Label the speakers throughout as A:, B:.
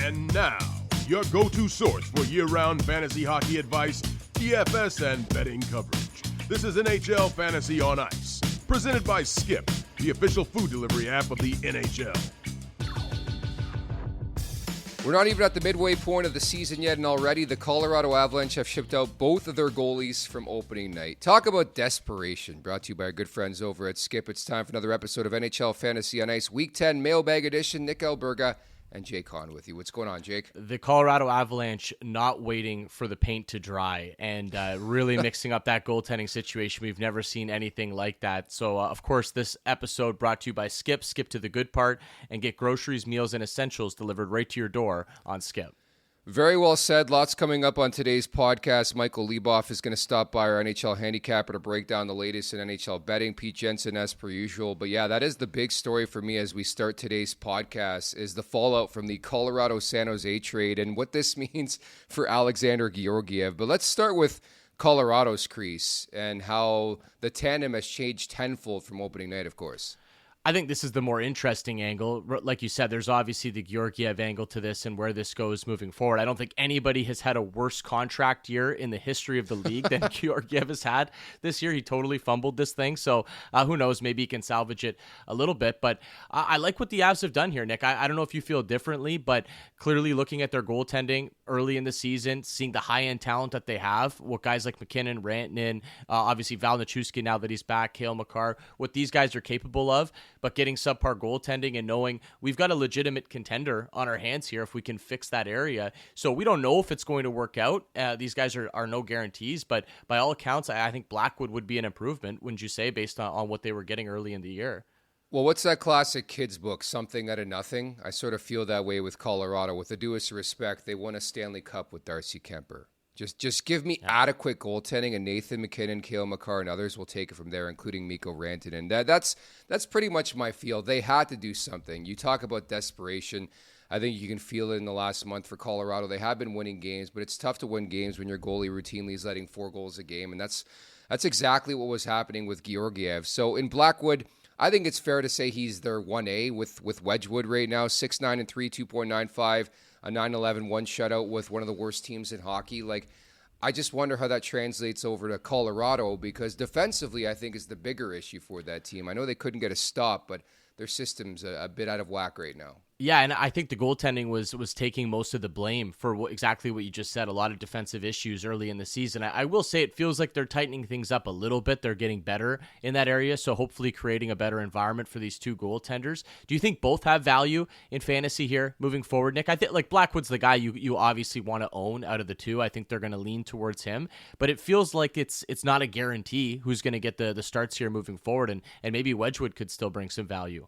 A: And now, your go-to source for year-round fantasy hockey advice, DFS, and betting coverage. This is NHL Fantasy on Ice, presented by Skip, the official food delivery app of the NHL.
B: We're not even at the midway point of the season yet, and already the Colorado Avalanche have shipped out both of their goalies from opening night. Talk about desperation. Brought to you by our good friends over at Skip. It's time for another episode of NHL Fantasy on Ice, Week 10 Mailbag Edition. Nick Alberga and Jake Hahn with you. What's going on, Jake?
C: The Colorado Avalanche not waiting for the paint to dry and really mixing up that goaltending situation. We've never seen anything like that. So, of course, this episode brought to you by Skip. Skip to the good part and get groceries, meals, and essentials delivered right to your door on Skip.
B: Very well said. Lots coming up on today's podcast. Michael Leboff is going to stop by our NHL handicapper to break down the latest in NHL betting. Pete Jensen as per usual. But yeah, that is the big story for me as we start today's podcast is the fallout from the Colorado San Jose trade and what this means for Alexander Georgiev. But let's start with Colorado's crease and how the tandem has changed tenfold from opening night, of course.
C: I think this is the more interesting angle. Like you said, there's obviously the Georgiev angle to this and where this goes moving forward. I don't think anybody has had a worse contract year in the history of the league than Georgiev has had this year. He totally fumbled this thing. So who knows? Maybe he can salvage it a little bit. But I like what the Avs have done here, Nick. I don't know if you feel differently, but clearly looking at their goaltending early in the season, seeing the high-end talent that they have, what guys like McKinnon, Rantanen, obviously Val Nichushkin now that he's back, Cale Makar, what these guys are capable of, but getting subpar goaltending and knowing we've got a legitimate contender on our hands here if we can fix that area. So we don't know if it's going to work out. These guys are no guarantees, but by all accounts, I think Blackwood would be an improvement, wouldn't you say, based on what they were getting early in the year?
B: Well, what's that classic kids book, Something Out of Nothing? I sort of feel that way with Colorado. With the due respect, they won a Stanley Cup with Darcy Kuemper. Just give me adequate goaltending, and Nathan McKinnon, Cale Makar, and others will take it from there, including Mikko Rantanen. That's pretty much my feel. They had to do something. You talk about desperation. I think you can feel it in the last month for Colorado. They have been winning games, but it's tough to win games when your goalie routinely is letting 4 goals a game, and that's exactly what was happening with Georgiev. So in Blackwood, I think it's fair to say he's their 1A with Wedgwood right now, 6'9" and 3, 2.95, a 9-11, 1 shutout with one of the worst teams in hockey. Like, I just wonder how that translates over to Colorado because defensively, I think, is the bigger issue for that team. I know they couldn't get a stop, but their system's a bit out of whack right now.
C: Yeah, and I think the goaltending was taking most of the blame for exactly what you just said, a lot of defensive issues early in the season. I will say it feels like they're tightening things up a little bit. They're getting better in that area, so hopefully creating a better environment for these two goaltenders. Do you think both have value in fantasy here moving forward, Nick? I think like Blackwood's the guy you obviously want to own out of the two. I think they're going to lean towards him, but it feels like it's not a guarantee who's going to get the starts here moving forward, and maybe Wedgwood could still bring some value.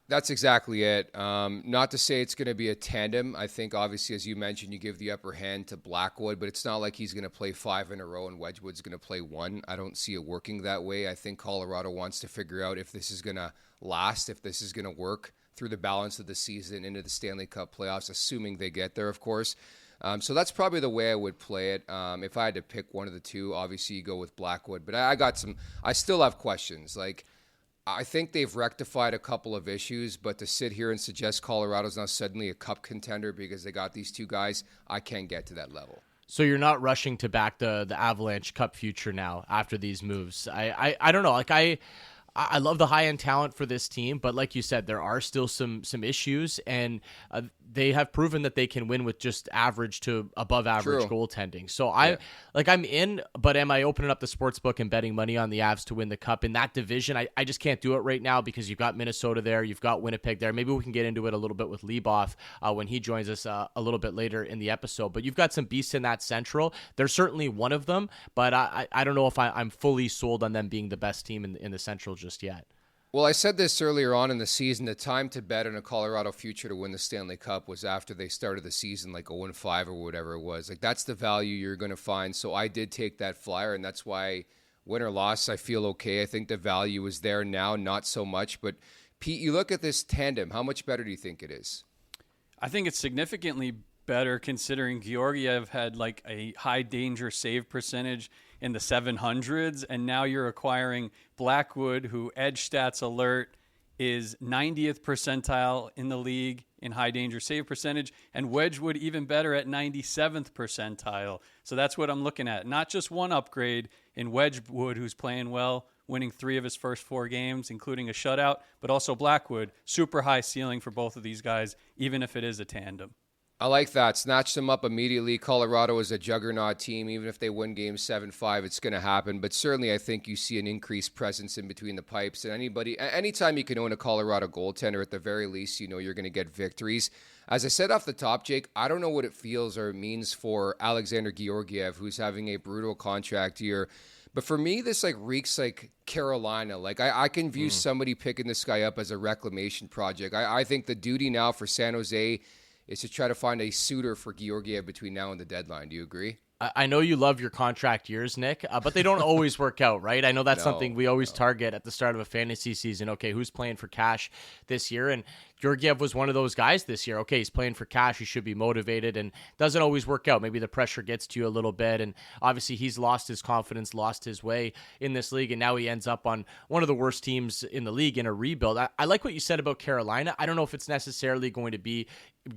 B: That's exactly it. Not to say it's going to be a tandem. I think, obviously, as you mentioned, you give the upper hand to Blackwood, but it's not like he's going to play 5 in a row and Wedgwood's going to play 1. I don't see it working that way. I think Colorado wants to figure out if this is going to last, if this is going to work through the balance of the season into the Stanley Cup playoffs, assuming they get there, of course. So that's probably the way I would play it. If I had to pick one of the two, obviously you go with Blackwood. But I still have questions. Like, I think they've rectified a couple of issues, but to sit here and suggest Colorado's now suddenly a cup contender because they got these two guys, I can't get to that level.
C: So you're not rushing to back the Avalanche Cup future now after these moves. I don't know. Like I love the high-end talent for this team, but like you said, there are still some issues, and they have proven that they can win with just average to above average goaltending. So I'm in, but am I opening up the sports book and betting money on the Avs to win the Cup in that division? I just can't do it right now because you've got Minnesota there, you've got Winnipeg there. Maybe we can get into it a little bit with Leboff when he joins us a little bit later in the episode. But you've got some beasts in that Central. They're certainly one of them, but I don't know if I'm fully sold on them being the best team in the Central just yet.
B: Well, I said this earlier on in the season. The time to bet on a Colorado future to win the Stanley Cup was after they started the season like 0-5 or whatever it was. Like, that's the value you're going to find. So I did take that flyer, and that's why win or loss, I feel okay. I think the value is there now, not so much. But, Pete, you look at this tandem. How much better do you think it is?
D: I think it's significantly better considering Georgiev had like a high danger save percentage in the 700s, and now you're acquiring Blackwood, who edge stats alert, is 90th percentile in the league in high danger save percentage, and Wedgwood even better at 97th percentile. So that's what I'm looking at. Not just one upgrade in Wedgwood, who's playing well, winning 3 of his first 4 games, including a shutout, but also Blackwood. Super high ceiling for both of these guys, even if it is a tandem.
B: I like that. Snatch them up immediately. Colorado is a juggernaut team. Even if they win game 7-5, it's going to happen. But certainly I think you see an increased presence in between the pipes. And anytime you can own a Colorado goaltender, at the very least, you know you're going to get victories. As I said off the top, Jake, I don't know what it feels or it means for Alexander Georgiev, who's having a brutal contract year. But for me, this reeks like Carolina. I can view somebody picking this guy up as a reclamation project. I think the duty now for San Jose is to try to find a suitor for Georgiev between now and the deadline. Do you agree?
C: I know you love your contract years, Nick, but they don't always work out, right? I know that's something we always target at the start of a fantasy season. Okay, who's playing for cash this year? And Georgiev was one of those guys this year. Okay, he's playing for cash. He should be motivated, and doesn't always work out. Maybe the pressure gets to you a little bit, and obviously he's lost his confidence, lost his way in this league, and now he ends up on one of the worst teams in the league in a rebuild. I like what you said about Carolina. I don't know if it's necessarily going to be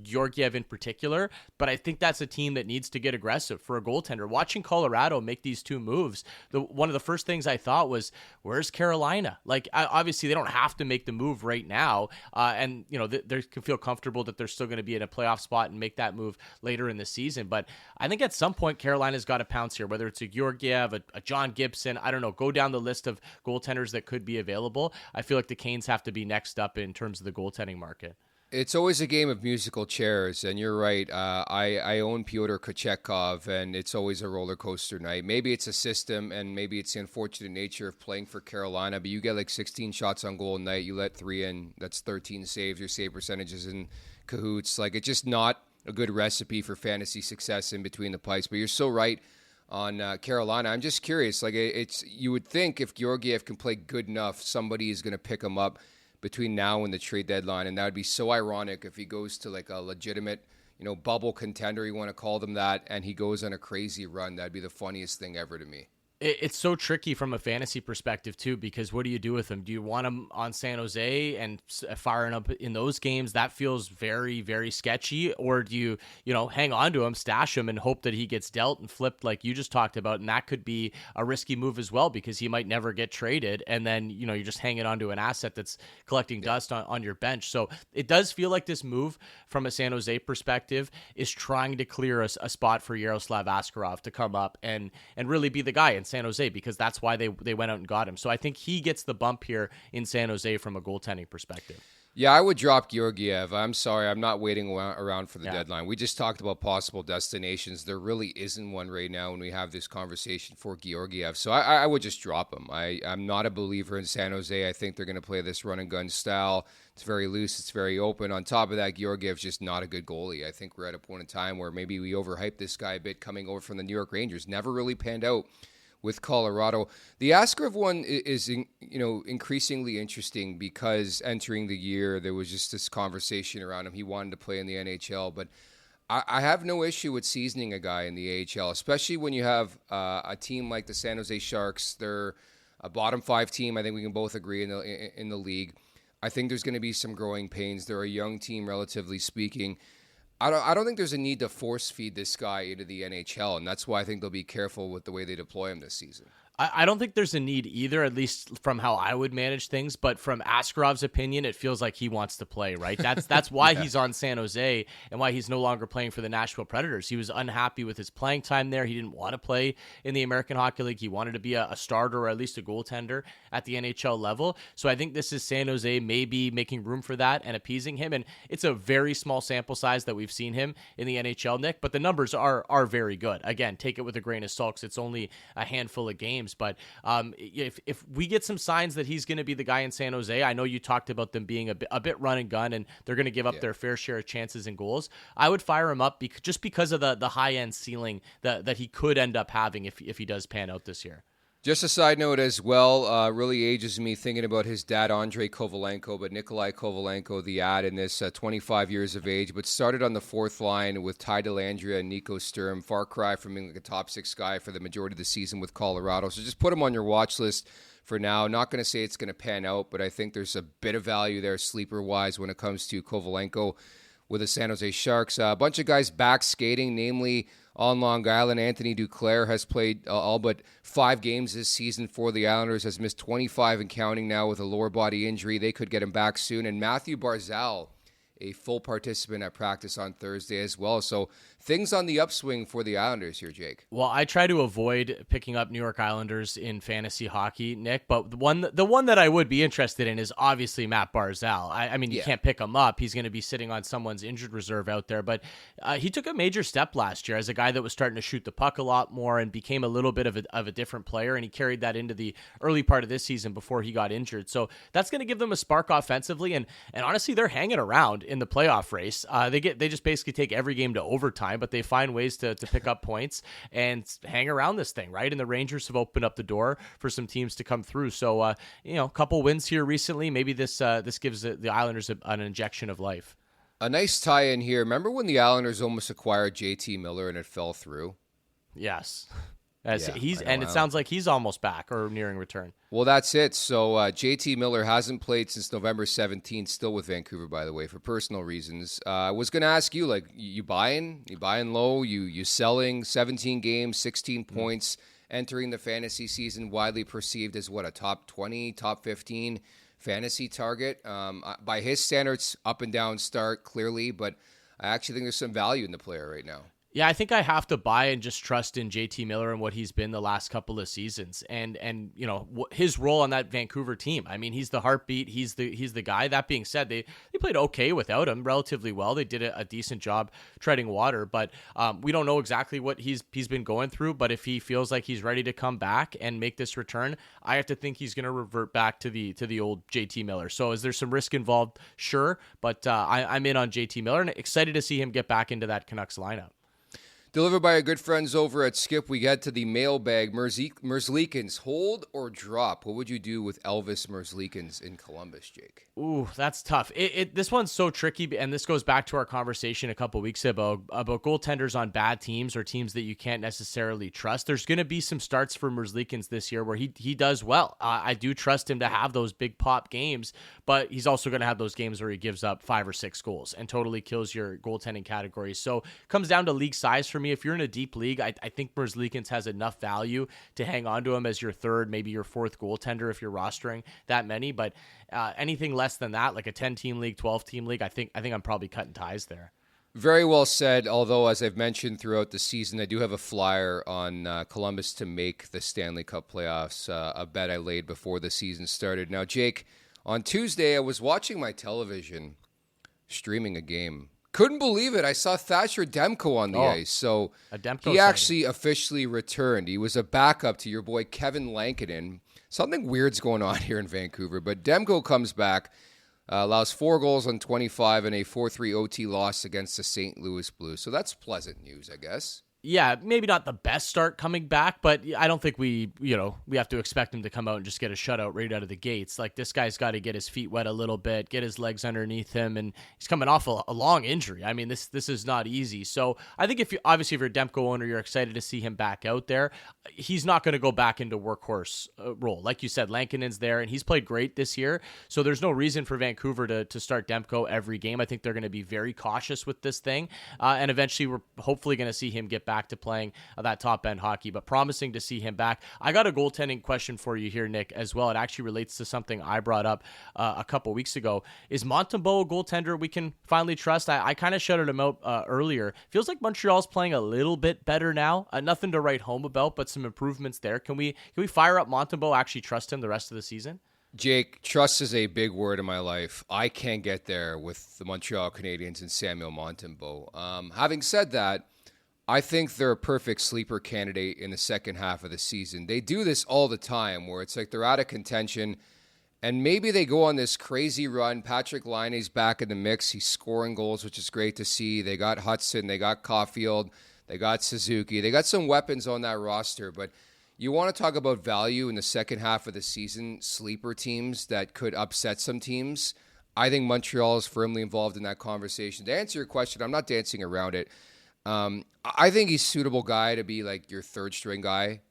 C: Georgiev in particular, but I think that's a team that needs to get aggressive for a goaltender. Watching Colorado make these 2 moves, one of the first things I thought was, where's Carolina? Obviously they don't have to make the move right now, and they can feel comfortable that they're still going to be in a playoff spot and make that move later in the season. But I think at some point Carolina's got to pounce here, whether it's a Georgiev, a John Gibson, I don't know, go down the list of goaltenders that could be available. I feel like the Canes have to be next up in terms of the goaltending market.
B: It's always a game of musical chairs, and you're right. I own Pyotr Kochetkov, and it's always a roller coaster night. Maybe it's a system, and maybe it's the unfortunate nature of playing for Carolina, but you get 16 shots on goal a night, you let 3 in, that's 13 saves, your save percentages in cahoots. It's just not a good recipe for fantasy success in between the pipes. But you're so right on Carolina. I'm just curious. You would think if Georgiev can play good enough, somebody is going to pick him up between now and the trade deadline, and that would be so ironic if he goes to a legitimate, bubble contender, you want to call them that, and he goes on a crazy run. That'd be the funniest thing ever to me.
C: It's so tricky from a fantasy perspective, too, because what do you do with him? Do you want him on San Jose and firing up in those games? That feels very, very sketchy. Or do you, hang on to him, stash him, and hope that he gets dealt and flipped like you just talked about? And that could be a risky move as well, because he might never get traded. And then, you're just hanging on to an asset that's collecting dust on your bench. So it does feel like this move from a San Jose perspective is trying to clear a spot for Yaroslav Askarov to come up and really be the guy in San Jose, because that's why they went out and got him. So I think he gets the bump here in San Jose from a goaltending perspective.
B: Yeah, I would drop Georgiev. I'm sorry, I'm not waiting around for the deadline. We just talked about possible destinations. There really isn't one right now when we have this conversation for Georgiev. So I would just drop him. I'm not a believer in San Jose. I think they're going to play this run-and-gun style. It's very loose. It's very open. On top of that, Georgiev's just not a good goalie. I think we're at a point in time where maybe we overhyped this guy a bit coming over from the New York Rangers. Never really panned out with Colorado. The Askarov one is increasingly interesting because entering the year, there was just this conversation around him. He wanted to play in the NHL, but I have no issue with seasoning a guy in the AHL, especially when you have a team like the San Jose Sharks. They're a bottom 5 team. I think we can both agree in the league. I think there's going to be some growing pains. They're a young team, relatively speaking. I don't think there's a need to force feed this guy into the NHL, and that's why I think they'll be careful with the way they deploy him this season.
C: I don't think there's a need either, at least from how I would manage things. But from Askarov's opinion, it feels like he wants to play, right? That's why he's on San Jose and why he's no longer playing for the Nashville Predators. He was unhappy with his playing time there. He didn't want to play in the American Hockey League. He wanted to be a starter or at least a goaltender at the NHL level. So I think this is San Jose maybe making room for that and appeasing him. And it's a very small sample size that we've seen him in the NHL, Nick, but the numbers are very good. Again, take it with a grain of salt, 'cause it's only a handful of games. But if we get some signs that he's going to be the guy in San Jose, I know you talked about them being a bit run and gun, and they're going to give up their fair share of chances and goals. I would fire him up just because of the high end ceiling that he could end up having if he does pan out this year.
B: Just a side note as well, really ages me thinking about his dad, Andrei Kovalenko, but Nikolai Kovalenko, the ad in this, 25 years of age, but started on the 4th line with Ty Dellandrea and Nico Sturm. Far cry from being a top 6 guy for the majority of the season with Colorado. So just put him on your watch list for now. Not going to say it's going to pan out, but I think there's a bit of value there sleeper-wise when it comes to Kovalenko with the San Jose Sharks. A bunch of guys back skating, namely on Long Island. Anthony Duclair has played all but 5 games this season for the Islanders, has missed 25 and counting now with a lower body injury. They could get him back soon. And Matthew Barzal, a full participant at practice on Thursday as well. So things on the upswing for the Islanders here, Jake.
C: Well, I try to avoid picking up New York Islanders in fantasy hockey, Nick, but the one that I would be interested in is obviously Matt Barzal. I mean, you can't pick him up. He's going to be sitting on someone's injured reserve out there, but he took a major step last year as a guy that was starting to shoot the puck a lot more and became a little bit of a different player, and he carried that into the early part of this season before he got injured. So that's going to give them a spark offensively, and honestly, they're hanging around in the playoff race. They just basically take every game to overtime, but they find ways to pick up points and hang around this thing, right? And the Rangers have opened up the door for some teams to come through. So, a couple wins here recently. Maybe this gives the Islanders an injection of life.
B: A nice tie-in here. Remember when the Islanders almost acquired JT Miller and it fell through?
C: Yes.
B: It
C: sounds like he's almost back or nearing return.
B: Well, that's it. So JT Miller hasn't played since November 17th, still with Vancouver, by the way, for personal reasons. I was going to ask you, like, you buying low, you selling, 17 games, 16 points, entering the fantasy season, widely perceived as a top 20, top 15 fantasy target. By his standards, up and down start, clearly, but I actually think there's some value in the player right now.
C: Yeah, I think I have to buy and just trust in JT Miller and what he's been the last couple of seasons, and his role on that Vancouver team. I mean, he's the heartbeat. He's the guy. That being said, they played okay without him, relatively well. They did a decent job treading water, but we don't know exactly what he's been going through. But if he feels like he's ready to come back and make this return, I have to think he's going to revert back to the old JT Miller. So is there some risk involved? Sure, but I'm in on JT Miller and excited to see him get back into that Canucks lineup.
B: Delivered by our good friends over at Skip, we get to the mailbag. Merzlikins, hold or drop? What would you do with Elvis Merzlikins in Columbus, Jake?
C: Ooh, that's tough. This one's so tricky, and this goes back to our conversation a couple weeks ago about goaltenders on bad teams or teams that you can't necessarily trust. There's going to be some starts for Merzlikins this year where he does well. I do trust him to have those big pop games, but he's also going to have those games where he gives up 5 or 6 goals and totally kills your goaltending categories. So it comes down to league size for me. If you're in a deep league, I think Merzlikins has enough value to hang on to him as your third, maybe your fourth goaltender if you're rostering that many. But anything less than that, like a 10-team league, 12-team league, I think I'm probably cutting ties there.
B: Very well said, although, as I've mentioned throughout the season, I do have a flyer on Columbus to make the Stanley Cup playoffs, a bet I laid before the season started. Now, Jake, on Tuesday, I was watching my television, streaming a game. Couldn't believe it. I saw Thatcher Demko on the ice. So he actually officially returned. He was a backup to your boy Kevin Lankinen. Something weird's going on here in Vancouver, but Demko comes back, allows 4 goals on 25 and a 4-3 OT loss against the St. Louis Blues. So that's pleasant news, I guess.
C: Yeah, maybe not the best start coming back, but I don't think we have to expect him to come out and just get a shutout right out of the gates. Like, this guy's got to get his feet wet a little bit, get his legs underneath him, and he's coming off a long injury. I mean, this is not easy. So I think if you're a Demko owner, you're excited to see him back out there. He's not going to go back into workhorse role. Like you said, Lankinen's there, and he's played great this year. So there's no reason for Vancouver to start Demko every game. I think they're going to be very cautious with this thing, and eventually we're hopefully going to see him get back to playing that top-end hockey, but promising to see him back. I got a goaltending question for you here, Nick, as well. It actually relates to something I brought up a couple weeks ago. Is Montembeault a goaltender we can finally trust? I kind of shouted him out earlier. Feels like Montreal's playing a little bit better now. Nothing to write home about, but some improvements there. Can we fire up Montembeault, actually trust him the rest of the season?
B: Jake, trust is a big word in my life. I can't get there with the Montreal Canadiens and Samuel Montembeault. Having said that, I think they're a perfect sleeper candidate in the second half of the season. They do this all the time where it's like they're out of contention and maybe they go on this crazy run. Patrick Laine's back in the mix. He's scoring goals, which is great to see. They got Hudson. They got Caulfield. They got Suzuki. They got some weapons on that roster. But you want to talk about value in the second half of the season, sleeper teams that could upset some teams. I think Montreal is firmly involved in that conversation. To answer your question, I'm not dancing around it. I think he's a suitable guy to be like your third string guy.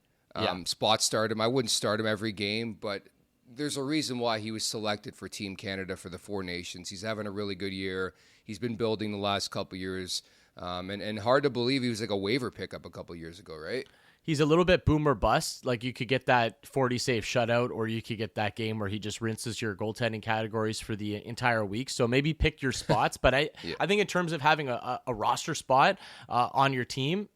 B: spot start him. I wouldn't start him every game, but there's a reason why he was selected for Team Canada for the Four Nations. He's having a really good year. He's been building the last couple years. And hard to believe he was like a waiver pickup a couple years ago, right?
C: He's a little bit boom or bust. Like, you could get that 40 save shutout, or you could get that game where he just rinses your goaltending categories for the entire week. So maybe pick your spots. But I think in terms of having a roster spot on your team,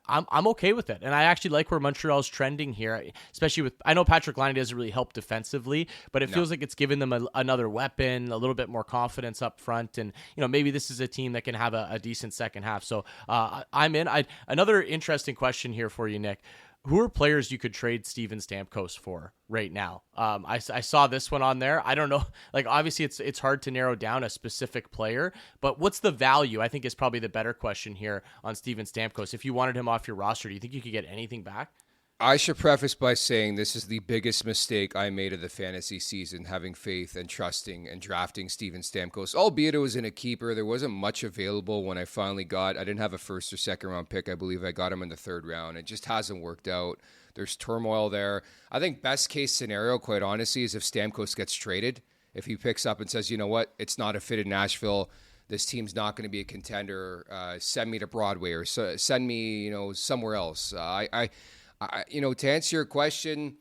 C: I'm okay with it. And I actually like where Montreal's trending here, especially with, I know Patrick Laine doesn't really help defensively, but it feels like it's given them another weapon, a little bit more confidence up front. And, maybe this is a team that can have a decent second half. So I'm in. Another interesting question here for you, Nick. Who are players you could trade Steven Stamkos for right now? I saw this one on there. I don't know. Like, obviously, it's hard to narrow down a specific player, but what's the value? I think is probably the better question here on Steven Stamkos. If you wanted him off your roster, do you think you could get anything back?
B: I should preface by saying this is the biggest mistake I made of the fantasy season, having faith and trusting and drafting Steven Stamkos, albeit it was in a keeper. There wasn't much available when I didn't have a first or second round pick. I believe I got him in the third round. It just hasn't worked out. There's turmoil there. I think best case scenario, quite honestly, is if Stamkos gets traded. If he picks up and says, you know what, it's not a fit in Nashville, this team's not going to be a contender, send me to Broadway or send me, somewhere else. To answer your question,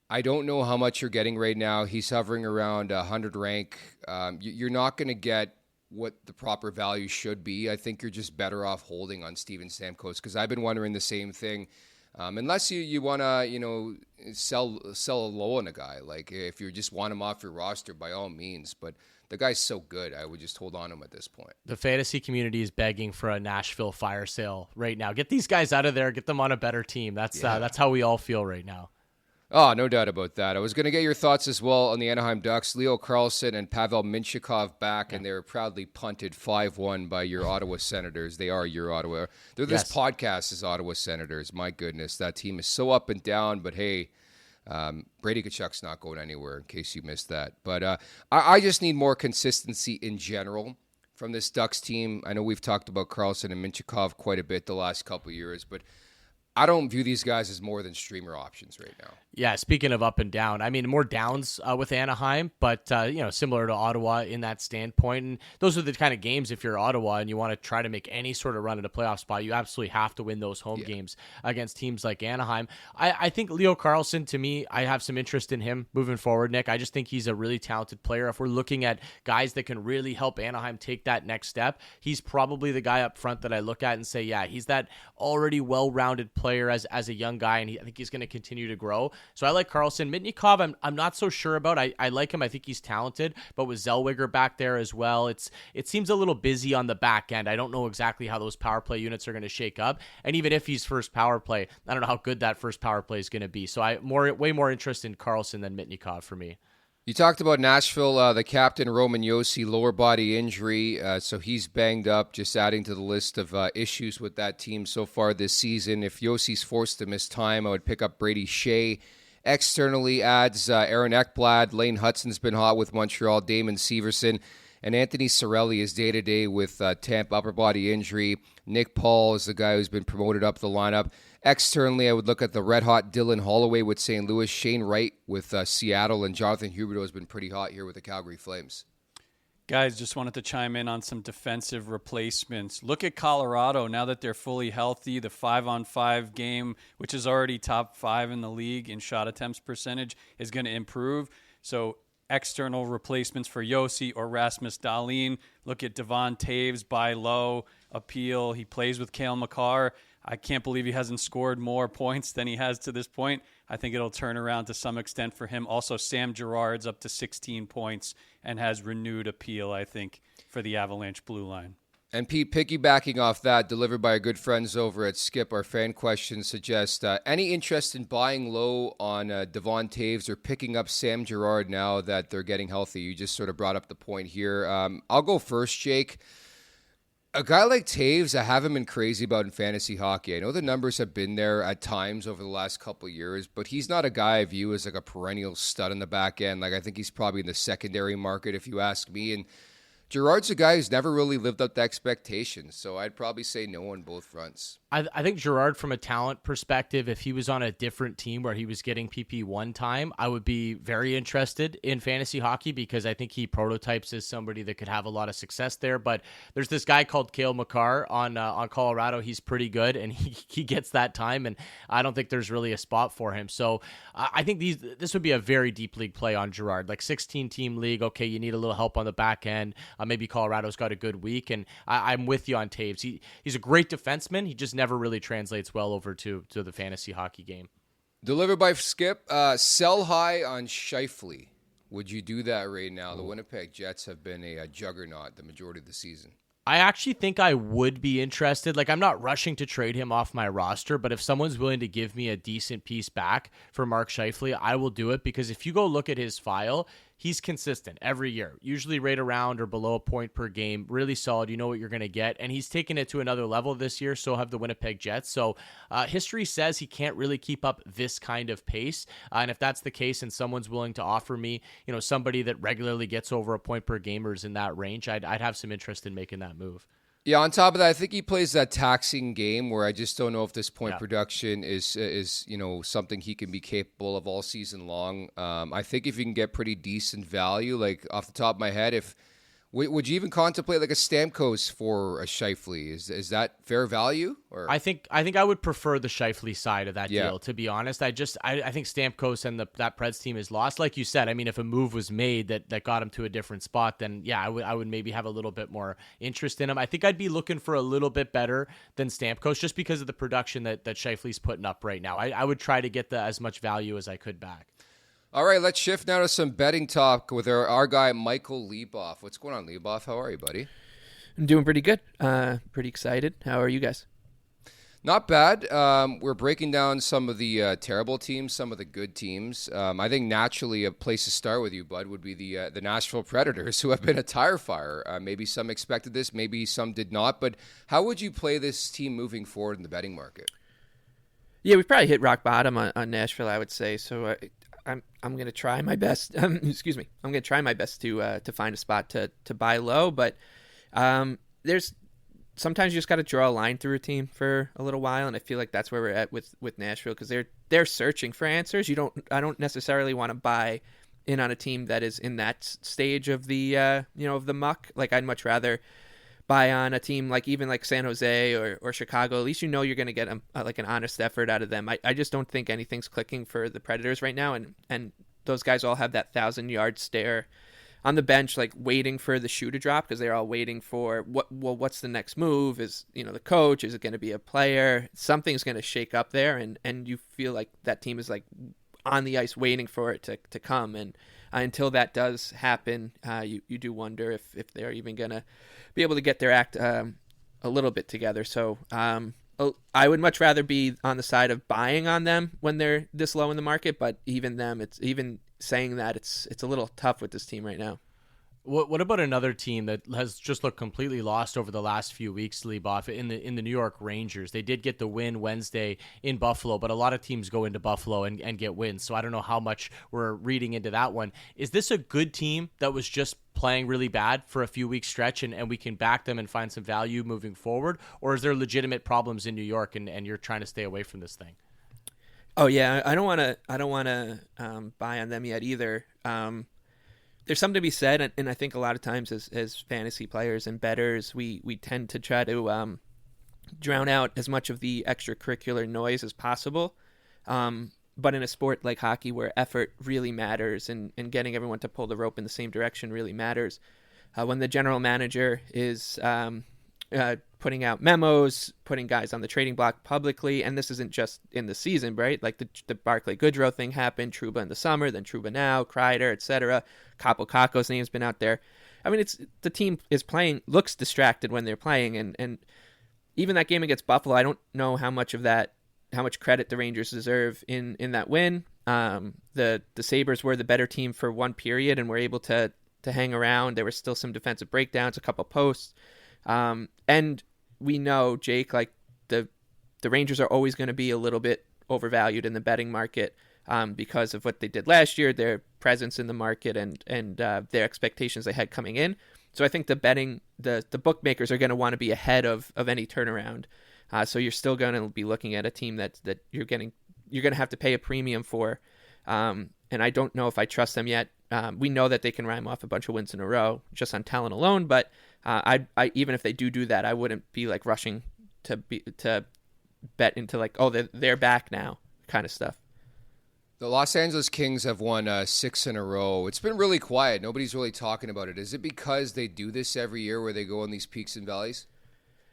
B: I don't know how much you're getting right now. He's hovering around 100 rank. You're not going to get what the proper value should be. I think you're just better off holding on Steven Stamkos, because I've been wondering the same thing. Unless you want to, sell low on a guy. Like, if you just want him off your roster, by all means. But the guy's so good, I would just hold on to him at this point.
C: The fantasy community is begging for a Nashville fire sale right now. Get these guys out of there. Get them on a better team. That's how we all feel right now.
B: Oh, no doubt about that. I was going to get your thoughts as well on the Anaheim Ducks. Leo Carlsson and Pavel Mintyukov back, and they were proudly punted 5-1 by your Ottawa Senators. They are your Ottawa. This podcast is Ottawa Senators. My goodness, that team is so up and down, but hey, Brady Tkachuk's not going anywhere, in case you missed that. But I just need more consistency in general from this Ducks team. I know we've talked about Carlsson and Mintyukov quite a bit the last couple of years, but I don't view these guys as more than streamer options right now.
C: Yeah, speaking of up and down, I mean, more downs with Anaheim, but, similar to Ottawa in that standpoint. And those are the kind of games, if you're Ottawa and you want to try to make any sort of run at a playoff spot, you absolutely have to win those home games against teams like Anaheim. I think Leo Carlsson, to me, I have some interest in him moving forward, Nick. I just think he's a really talented player. If we're looking at guys that can really help Anaheim take that next step, he's probably the guy up front that I look at and say, yeah, he's that already well-rounded player as a young guy, and I think he's going to continue to grow. So I like Carlsson. Mintyukov, I'm not so sure about. I like him. I think he's talented, but with Zellweger back there as well, it seems a little busy on the back end. I don't know exactly how those power play units are going to shake up, and even if he's first power play, I don't know how good that first power play is going to be. So way more interest in Carlsson than Mintyukov for me.
B: You talked about Nashville, the captain, Roman Josi, lower body injury, so he's banged up, just adding to the list of issues with that team so far this season. If Josi's forced to miss time, I would pick up Brady Shea. Externally adds Aaron Ekblad. Lane Hutson's been hot with Montreal. Damon Severson. And Anthony Cirelli is day-to-day with Tampa upper body injury. Nick Paul is the guy who's been promoted up the lineup. Externally, I would look at the red-hot Dylan Holloway with St. Louis, Shane Wright with Seattle, and Jonathan Huberdeau has been pretty hot here with the Calgary Flames.
D: Guys, just wanted to chime in on some defensive replacements. Look at Colorado now that they're fully healthy. The 5-on-5 game, which is already top 5 in the league in shot attempts percentage, is going to improve. So external replacements for Josi or Rasmus Dahlin. Look at Devon Taves, buy low, appeal. He plays with Cale Makar. I can't believe he hasn't scored more points than he has to this point. I think it'll turn around to some extent for him. Also, Sam Girard's up to 16 points and has renewed appeal, I think, for the Avalanche blue line.
B: And Pete, piggybacking off that, delivered by our good friends over at Skip, our fan question suggests any interest in buying low on Devon Taves or picking up Sam Girard now that they're getting healthy? You just sort of brought up the point here. I'll go first, Jake. A guy like Taves, I haven't been crazy about in fantasy hockey. I know the numbers have been there at times over the last couple of years, but he's not a guy I view as like a perennial stud in the back end. Like, I think he's probably in the secondary market, if you ask me. And Gerard's a guy who's never really lived up to expectations, so I'd probably say no on both fronts.
C: I think Gerard, from a talent perspective, if he was on a different team where he was getting PP1 time, I would be very interested in fantasy hockey because I think he prototypes as somebody that could have a lot of success there. But there's this guy called Cale Makar on Colorado. He's pretty good, and he gets that time, and I don't think there's really a spot for him. So I think this would be a very deep league play on Gerard, like 16-team league. Okay, you need a little help on the back end. Maybe Colorado's got a good week, and I'm with you on Taves. He's a great defenseman. He just never really translates well over to the fantasy hockey game.
B: Delivered by Skip. Sell high on Scheifele. Would you do that right now? The Winnipeg Jets have been a juggernaut the majority of the season.
C: I actually think I would be interested. Like, I'm not rushing to trade him off my roster, but if someone's willing to give me a decent piece back for Mark Scheifele, I will do it, because if you go look at his file, he's consistent every year, usually right around or below a point per game, really solid. You know what you're going to get, and he's taken it to another level this year. So have the Winnipeg Jets. So history says he can't really keep up this kind of pace. And if that's the case and someone's willing to offer me, somebody that regularly gets over a point per game or is in that range, I'd have some interest in making that move.
B: Yeah, on top of that, I think he plays that taxing game where I just don't know if this point production is something he can be capable of all season long. I think if you can get pretty decent value, like off the top of my head, would you even contemplate like a Stamkos for a Scheifele? Is that fair value? Or
C: I think I would prefer the Scheifele side of that deal, to be honest. I think Stamkos and that Preds team is lost. Like you said, I mean, if a move was made that got him to a different spot, then I would maybe have a little bit more interest in him. I think I'd be looking for a little bit better than Stamkos just because of the production that Scheifele's putting up right now. I would try to get as much value as I could back.
B: All right, let's shift now to some betting talk with our guy, Michael Leboff. What's going on, Leboff? How are you, buddy?
E: I'm doing pretty good. Pretty excited. How are you guys?
B: Not bad. We're breaking down some of the terrible teams, some of the good teams. I think naturally a place to start with you, Bud, would be the Nashville Predators, who have been a tire fire. Maybe some expected this, maybe some did not. But how would you play this team moving forward in the betting market?
E: Yeah, we probably hit rock bottom on Nashville, I would say. So I'm going to try my best. Excuse me. I'm going to try my best to find a spot to buy low, but there's sometimes you just got to draw a line through a team for a little while, and I feel like that's where we're at with Nashville, because they're searching for answers. I don't necessarily want to buy in on a team that is in that stage of the of the muck. Like, I'd much rather buy on a team like San Jose or Chicago. At least you're going to get like an honest effort out of them. I just don't think anything's clicking for the Predators right now, and those guys all have that 1,000-yard stare on the bench, like waiting for the shoe to drop, because they're all waiting for what's the next move? Is the coach? Is it going to be a player? Something's going to shake up there, and you feel like that team is like on the ice waiting for it to come. And until that does happen, you do wonder if they're even going to be able to get their act a little bit together. So I would much rather be on the side of buying on them when they're this low in the market, but even saying that it's a little tough with this team right now.
C: What about another team that has just looked completely lost over the last few weeks, Leboff, in the New York Rangers? They did get the win Wednesday in Buffalo, but a lot of teams go into Buffalo and get wins, so I don't know how much we're reading into that one. Is this a good team that was just playing really bad for a few weeks stretch and we can back them and find some value moving forward, or is there legitimate problems in New York and you're trying to stay away from this thing?
E: Oh yeah, I don't want to buy on them yet either. There's something to be said, and I think a lot of times as fantasy players and bettors, we tend to try to drown out as much of the extracurricular noise as possible. But in a sport like hockey, where effort really matters and getting everyone to pull the rope in the same direction really matters, when the general manager is putting out memos, putting guys on the trading block publicly, and this isn't just in the season, right? Like the Barclay Goodrow thing happened, Trouba in the summer, then Trouba now, Kreider, etc. Kaapo Kakko's name's been out there. I mean, the team is playing, looks distracted when they're playing, and even that game against Buffalo, I don't know how much credit the Rangers deserve in that win. The Sabres were the better team for one period and were able to hang around. There were still some defensive breakdowns, a couple posts. And we know, Jake, like the Rangers are always going to be a little bit overvalued in the betting market because of what they did last year, their presence in the market and their expectations they had coming in. So I think the bookmakers are going to want to be ahead of any turnaround. So you're still going to be looking at a team that you're going to have to pay a premium for. And I don't know if I trust them yet. We know that they can rhyme off a bunch of wins in a row just on talent alone, but I even if they do that, I wouldn't be like rushing to bet into like, oh, they're back now kind of stuff.
B: The Los Angeles Kings have won 6 in a row. It's been really quiet. Nobody's really talking about it. Is it because they do this every year where they go on these peaks and valleys?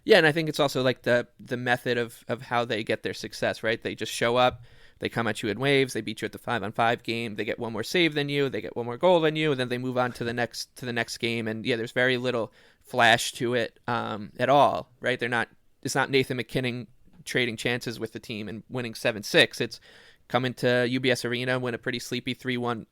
E: Yeah, and I think it's also like the method of how they get their success, right? They just show up, they come at you in waves, they beat you at the 5-on-5 game, they get one more save than you, they get one more goal than you, and then they move on to the next game. And yeah, there's very little flash to it at all, right? It's not Nathan McKinnon trading chances with the team and winning 7-6. It's come into UBS Arena, win a pretty sleepy 3-1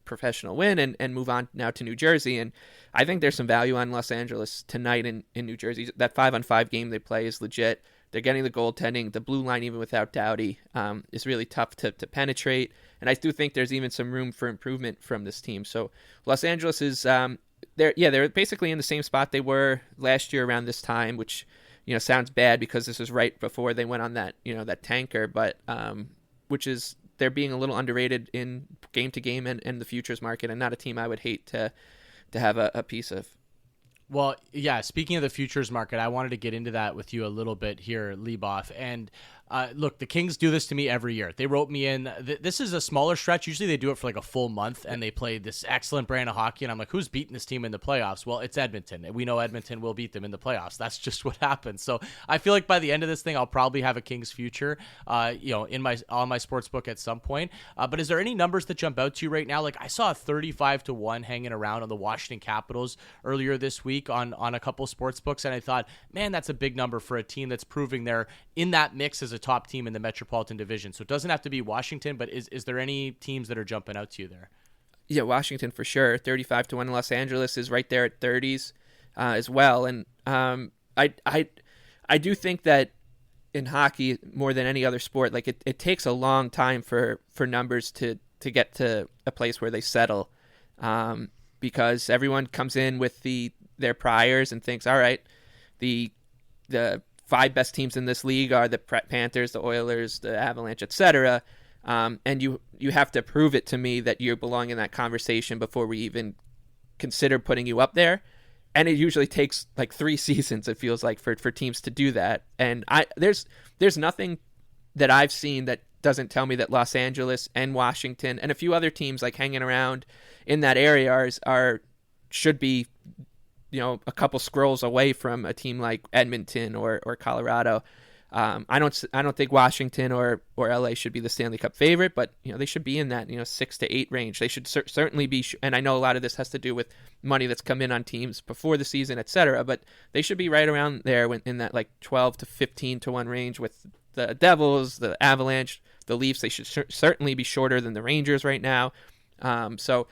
E: professional win, and move on now to New Jersey. And I think there's some value on Los Angeles tonight in New Jersey. That 5-on-5 game they play is legit. They're getting the goaltending. The blue line, even without Doughty, is really tough to penetrate. And I do think there's even some room for improvement from this team. So Los Angeles is they're basically in the same spot they were last year around this time, which sounds bad because this is right before they went on that tanker, but which is they're being a little underrated in game to game and the futures market, and not a team I would hate to have a piece of.
C: Well, yeah, speaking of the futures market, I wanted to get into that with you a little bit here, Leboff. And look, the Kings do this to me every year. They wrote me in. This is a smaller stretch. Usually they do it for like a full month, and they play this excellent brand of hockey. And I'm like, who's beating this team in the playoffs? Well, it's Edmonton. We know Edmonton will beat them in the playoffs. That's just what happens. So I feel like by the end of this thing, I'll probably have a Kings future, on my sports book at some point. But is there any numbers that jump out to you right now? Like I saw a 35-1 hanging around on the Washington Capitals earlier this week on a couple sports books, and I thought, man, that's a big number for a team that's proving they're in that mix as a top team in the Metropolitan Division. So it doesn't have to be Washington, but is there any teams that are jumping out to you there?
E: Yeah, Washington for sure. 35-1. Los Angeles is right there at 30s as well. And I do think that in hockey, more than any other sport, like it takes a long time for numbers to get to a place where they settle, because everyone comes in with their priors and thinks, all right, the 5 best teams in this league are the Panthers, the Oilers, the Avalanche, etc. And you have to prove it to me that you belong in that conversation before we even consider putting you up there. And it usually takes like 3 seasons, it feels like, for teams to do that. And there's nothing that I've seen that doesn't tell me that Los Angeles and Washington and a few other teams like hanging around in that area should be a couple scrolls away from a team like Edmonton or Colorado. I don't think Washington or LA should be the Stanley Cup favorite, but they should be in that 6 to 8 range. They should certainly be, and I know a lot of this has to do with money that's come in on teams before the season, etc. But they should be right around there in that like 12 to 15 to 1 range with the Devils, the Avalanche, the Leafs. They should certainly be shorter than the Rangers right now. So.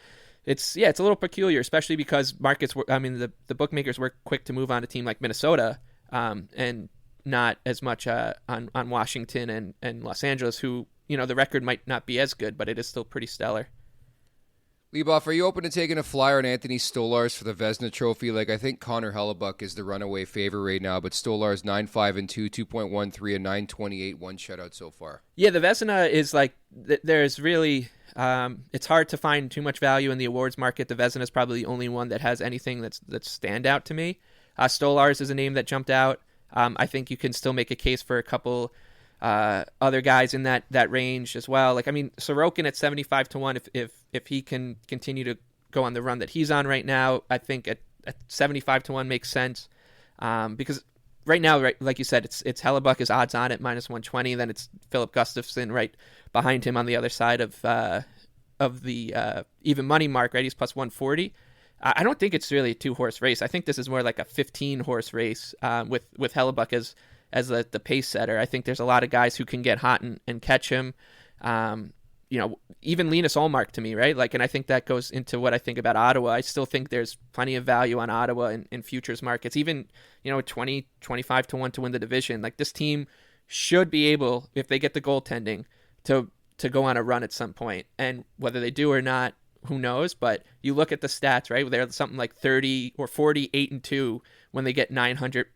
E: It's a little peculiar, especially because the bookmakers were quick to move on a team like Minnesota, and not as much on Washington and Los Angeles, who the record might not be as good, but it is still pretty stellar.
B: Leboff, are you open to taking a flyer on Anthony Stolarz for the Vezina Trophy? Like, I think Connor Hellebuck is the runaway favorite right now, but Stolarz 9-5-2, 2.13, and 9.28, 1 shutout so far. Yeah,
E: the Vezina is like there's really. It's hard to find too much value in the awards market. The Vezina is probably the only one that has anything that's stand out to me. Stolarz is a name that jumped out. I think you can still make a case for a couple other guys in that range as well. Like, I mean, Sorokin at 75-1, if he can continue to go on the run that he's on right now, I think at 75-1 makes sense. Because right now, right, like you said, it's Hellebuck is odds on at -120. Then it's Philip Gustafsson right behind him on the other side of the even money mark. Right, he's +140. I don't think it's really a 2-horse race. I think this is more like a 15-horse race with Hellebuck as the pace setter. I think there's a lot of guys who can get hot and catch him. Even Linus Ullmark to me, right? Like, and I think that goes into what I think about Ottawa. I still think there's plenty of value on Ottawa in futures markets, even, 20, 25-1 to win the division. Like, this team should be able, if they get the goaltending, to go on a run at some point. And whether they do or not, who knows? But you look at the stats, right? They're something like 30 or 48-2 when they get 900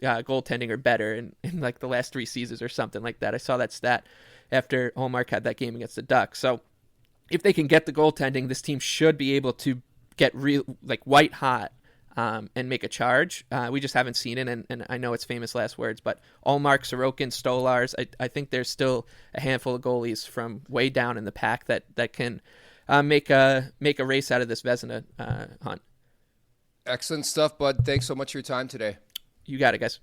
E: goaltending or better in like the last 3 seasons or something like that. I saw that stat after Hallmark had that game against the Ducks. So if they can get the goaltending, this team should be able to get real, like white hot, and make a charge. We just haven't seen it, and I know it's famous last words, but Ullmark, Sorokin, Stolars, I think there's still a handful of goalies from way down in the pack that can make a race out of this Vezina hunt.
B: Excellent stuff, bud. Thanks so much for your time today.
E: You got it, guys.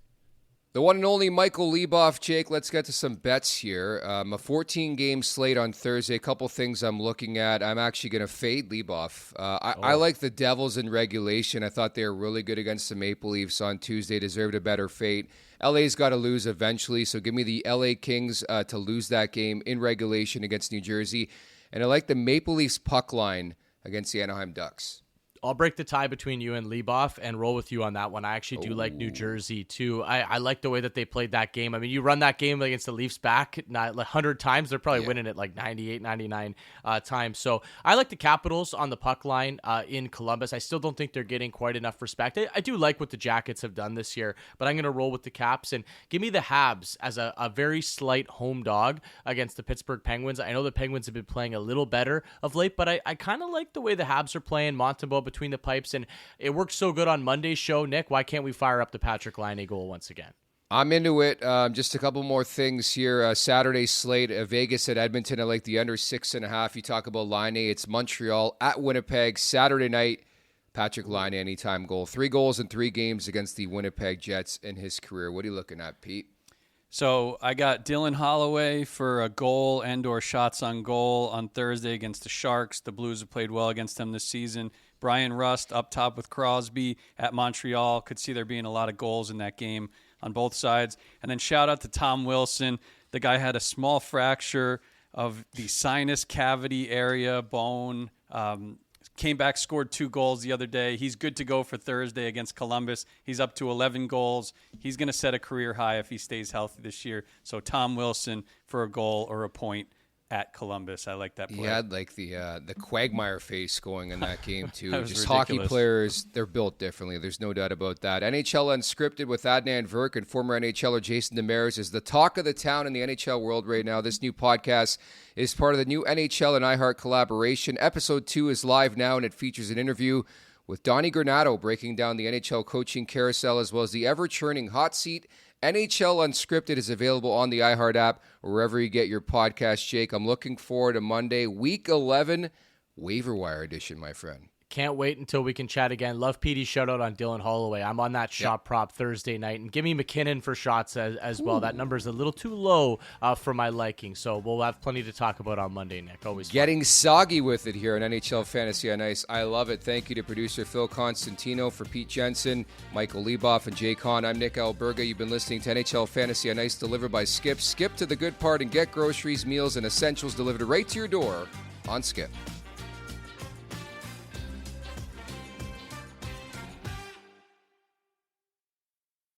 B: The one and only Michael Leboff. Jake, let's get to some bets here. A 14-game slate on Thursday. A couple things I'm looking at. I'm actually going to fade Leboff. I like the Devils in regulation. I thought they were really good against the Maple Leafs on Tuesday. Deserved a better fate. LA's got to lose eventually, so give me the LA Kings to lose that game in regulation against New Jersey. And I like the Maple Leafs puck line against the Anaheim Ducks.
C: I'll break the tie between you and Leboff and roll with you on that one. I actually do like New Jersey, too. I like the way that they played that game. I mean, you run that game against the Leafs back 100 times, they're probably winning it like 98, 99 times. So I like the Capitals on the puck line in Columbus. I still don't think they're getting quite enough respect. I do like what the Jackets have done this year, but I'm going to roll with the Caps and give me the Habs as a very slight home dog against the Pittsburgh Penguins. I know the Penguins have been playing a little better of late, but I kind of like the way the Habs are playing. Montembeault between the pipes, and it worked so good on Monday's show. Nick, why can't we fire up the Patrick Laine goal once again?
B: I'm into it. Just a couple more things here. Saturday slate, Vegas at Edmonton. I like the under 6.5. You talk about Laine. It's Montreal at Winnipeg. Saturday night, Patrick Laine anytime goal. 3 goals in 3 games against the Winnipeg Jets in his career. What are you looking at, Pete?
D: So I got Dylan Holloway for a goal and or shots on goal on Thursday against the Sharks. The Blues have played well against them this season. Brian Rust up top with Crosby at Montreal. Could see there being a lot of goals in that game on both sides. And then shout out to Tom Wilson. The guy had a small fracture of the sinus cavity area bone. Came back, scored 2 goals the other day. He's good to go for Thursday against Columbus. He's up to 11 goals. He's going to set a career high if he stays healthy this year. So Tom Wilson for a goal or a point at Columbus. I like that play.
B: He had like the Quagmire face going in that game too.
D: That was
B: Just
D: ridiculous.
B: Hockey players, they're built differently. There's no doubt about that. NHL Unscripted with Adnan Virk and former NHLer Jason Demers is the talk of the town in the NHL world right now. This new podcast is part of the new NHL and iHeart collaboration. Episode 2 is live now, and it features an interview with Donnie Granato breaking down the NHL coaching carousel as well as the ever-churning hot seat. NHL Unscripted is available on the iHeart app or wherever you get your podcast, Jake. I'm looking forward to Monday, Week 11, Waiver Wire edition, my friend.
C: Can't wait until we can chat again. Love Petey's shout out on Dylan Holloway. I'm on that shot prop Thursday night. And give me McKinnon for shots as well. That number's a little too low for my liking. So we'll have plenty to talk about on Monday, Nick. Always
B: Getting soggy with it here on NHL Fantasy on Ice. I love it. Thank you to producer Phil Constantino, for Pete Jensen, Michael Leboff, and Jay Kahn. I'm Nick Alberga. You've been listening to NHL Fantasy on Ice delivered by Skip. Skip to the good part and get groceries, meals, and essentials delivered right to your door on Skip.